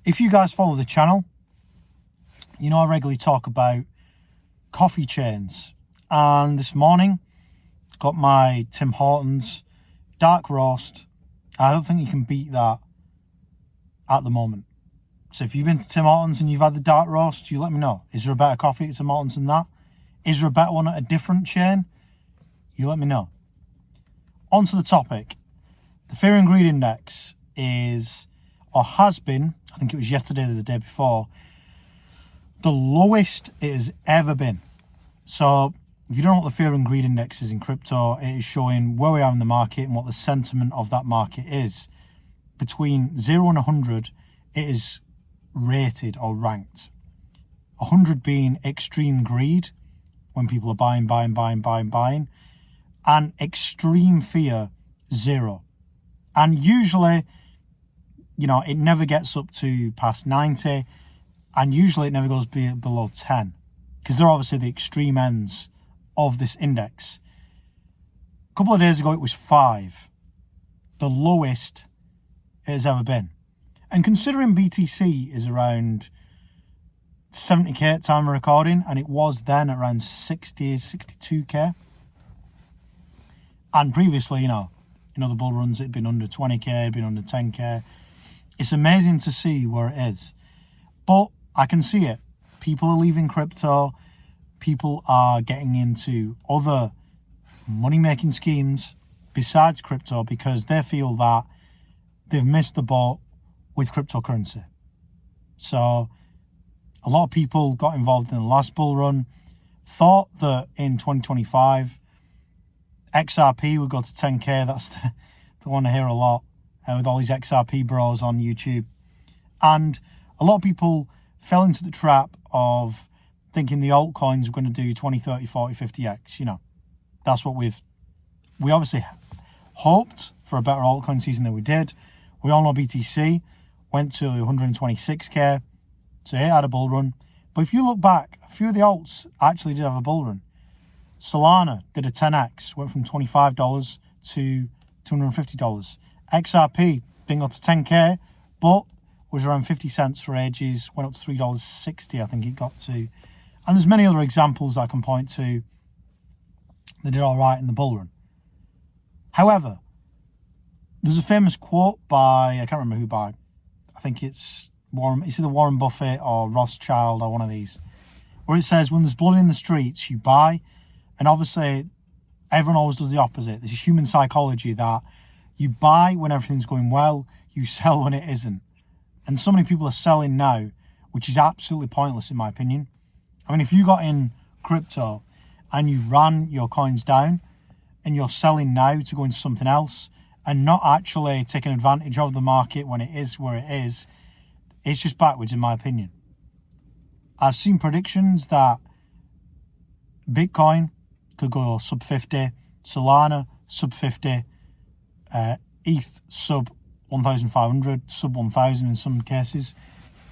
If you guys follow the channel, you know I regularly talk about coffee chains. And this morning, got my Tim Hortons dark roast. I don't think you can beat that at the moment. So if you've been to Tim Hortons and you've had the dark roast, you let me know. Is there a better coffee at Tim Hortons than that? Is there a better one at a different chain? You let me know. On to the topic. The Fear and Greed Index is, or has been, I think it was yesterday or the day before, the lowest it has ever been. So if you don't know what the Fear and Greed Index is in crypto, it is showing where we are in the market and what the sentiment of that market is. Between 0 and 100, it is rated or ranked. 100 being extreme greed, when people are buying, and extreme fear, 0. And usually, it never gets up to past 90, and usually it never goes below 10, because they're obviously the extreme ends of this index. A couple of days ago, it was 5, the lowest it has ever been. And considering BTC is around 70k at time of recording, and it was then around 62k. And previously, in other bull runs, it'd been under 20k, it'd been under 10k. It's amazing to see where it is. But I can see it. People are leaving crypto. People are getting into other money-making schemes besides crypto because they feel that they've missed the boat with cryptocurrency. So a lot of people got involved in the last bull run, thought that in 2025, XRP would go to 10k. That's the one I hear a lot with all these XRP bros on YouTube. And a lot of people fell into the trap of thinking the altcoins were going to do 20, 30, 40, 50x. That's what we obviously hoped for, a better altcoin season than we did. We all know BTC went to 126k, so it had a bull run. But if you look back, a few of the alts actually did have a bull run. Solana did a 10x, went from $25 to $250. XRP didn't go to 10k, but was around 50 cents for ages, went up to $3.60, I think it got to. And there's many other examples I can point to that did all right in the bull run. However, there's a famous quote by, I can't remember who by, I think it's either Warren Buffett or Rothschild or one of these, where it says, when there's blood in the streets, you buy. And obviously, everyone always does the opposite. There's a human psychology that you buy when everything's going well, you sell when it isn't. And so many people are selling now, which is absolutely pointless in my opinion. I mean, if you got in crypto and you ran your coins down and you're selling now to go into something else and not actually taking advantage of the market when it is where it is, it's just backwards in my opinion. I've seen predictions that Bitcoin could go sub 50, Solana sub 50, ETH sub 1,500, sub 1,000 in some cases.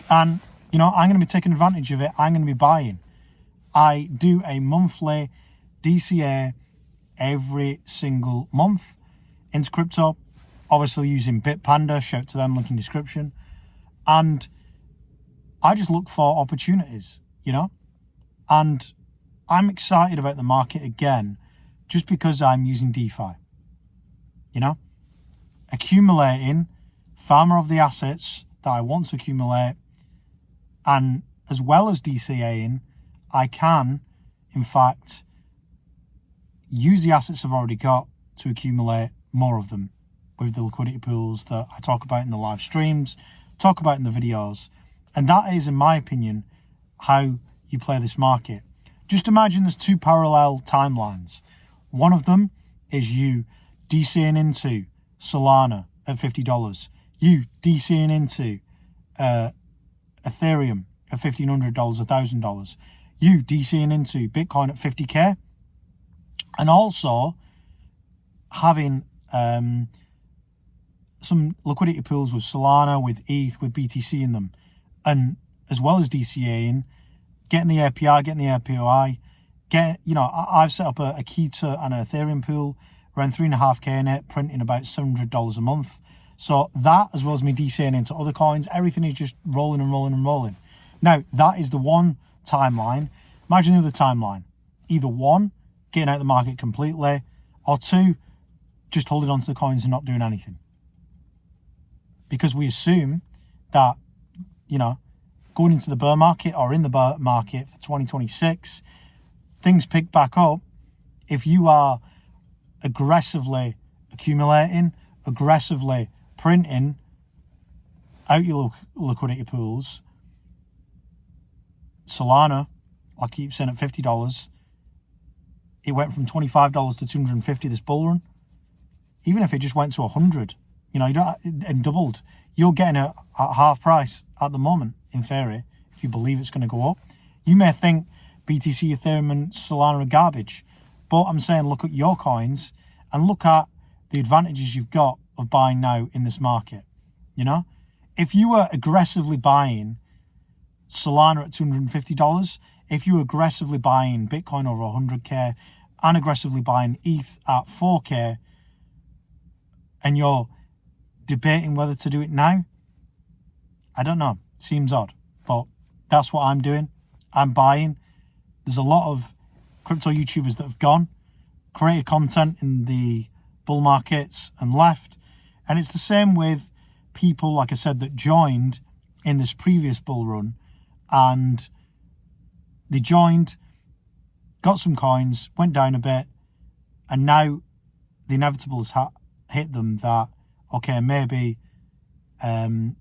And, I'm going to be taking advantage of it. I'm going to be buying. I do a monthly DCA every single month into crypto, obviously using Bitpanda, shout to them, link in description. And I just look for opportunities, and I'm excited about the market again, just because I'm using DeFi, accumulating far more of the assets that I want to accumulate, and as well as DCAing, I can, in fact, use the assets I've already got to accumulate more of them with the liquidity pools that I talk about in the live streams, talk about in the videos. And that is, in my opinion, how you play this market. Just imagine there's two parallel timelines. One of them is you DCing into Solana at $50. You DCing into Ethereum at $1,500, $1,000. You DCing into Bitcoin at 50k. And also having some liquidity pools with Solana, with ETH, with BTC in them. And as well as DCAing, getting the API, getting the API, I've set up a Kita and an Ethereum pool, around 3.5k in it, printing about $700 a month. So that, as well as me DCAing into other coins, everything is just rolling and rolling and rolling. Now, that is the one timeline. Imagine the other timeline. Either one, getting out of the market completely, or two, just holding on to the coins and not doing anything. Because we assume that, you know, going into the bear market or in the bear market for 2026, things pick back up. If you are aggressively accumulating, aggressively printing out your liquidity pools, Solana, I keep saying at $50, it went from $25 to $250 this bull run. Even if it just went to 100, you know, you don't, and doubled, you're getting it at half price at the moment, in theory, if you believe it's going to go up. You may think BTC, Ethereum, and Solana are garbage, but I'm saying look at your coins and look at the advantages you've got of buying now in this market. You know, if you were aggressively buying Solana at $250, if you were aggressively buying Bitcoin over 100k and aggressively buying ETH at 4k, and you're debating whether to do it now, I don't know, seems odd, but that's what I'm doing. I'm buying. There's a lot of crypto YouTubers that have gone, created content in the bull markets and left. And it's the same with people, like I said, that joined in this previous bull run, and they joined, got some coins, went down a bit, and now the inevitable has hit them that, okay, maybe I'm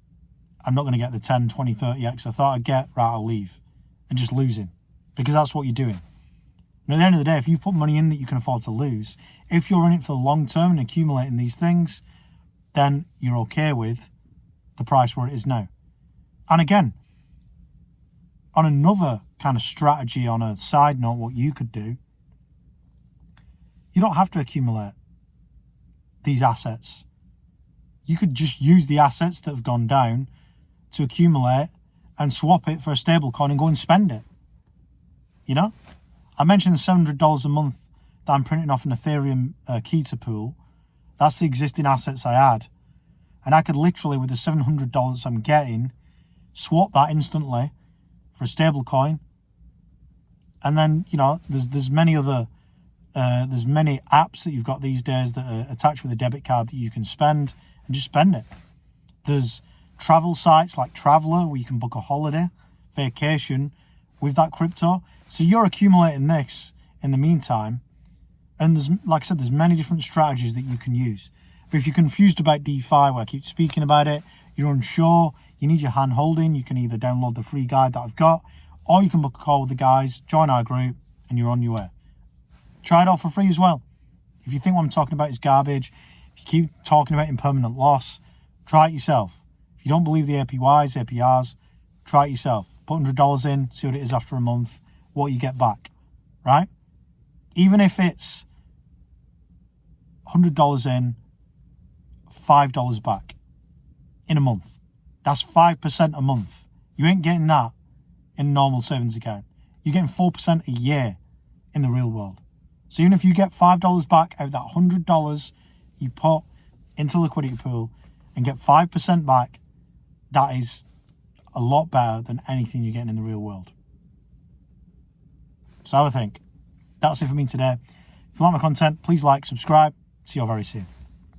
not going to get the 10, 20, 30x I thought I'd get, right, I'll leave, and just losing, because that's what you're doing. And at the end of the day, if you've put money in that you can afford to lose, if you're in it for the long term and accumulating these things, then you're okay with the price where it is now. And again, on another kind of strategy, on a side note, what you could do, you don't have to accumulate these assets. You could just use the assets that have gone down to accumulate and swap it for a stable coin and go and spend it. You know, I mentioned the $700 a month that I'm printing off an Ethereum Kita pool. That's the existing assets I had. And I could literally, with the $700 I'm getting, swap that instantly for a stable coin. And then, you know, there's many other, there's many apps that you've got these days that are attached with a debit card that you can spend and just spend it. There's travel sites like Traveler where you can book a holiday, vacation with that crypto. So you're accumulating this in the meantime. And there's, like I said, there's many different strategies that you can use. But if you're confused about DeFi, where I keep speaking about it, you're unsure, you need your hand holding, you can either download the free guide that I've got, or you can book a call with the guys, join our group, and you're on your way. Try it out for free as well. If you think what I'm talking about is garbage, if you keep talking about impermanent loss, try it yourself. If you don't believe the APYs, APRs, try it yourself. Put $100 in, see what it is after a month, what you get back, right? Even if it's $100 in, $5 back in a month. That's 5% a month. You ain't getting that in a normal savings account. You're getting 4% a year in the real world. So even if you get $5 back out of that $100 you put into liquidity pool and get 5% back, that is a lot better than anything you're getting in the real world. So I think that's it for me today. If you like my content, please like, subscribe. See you all very soon.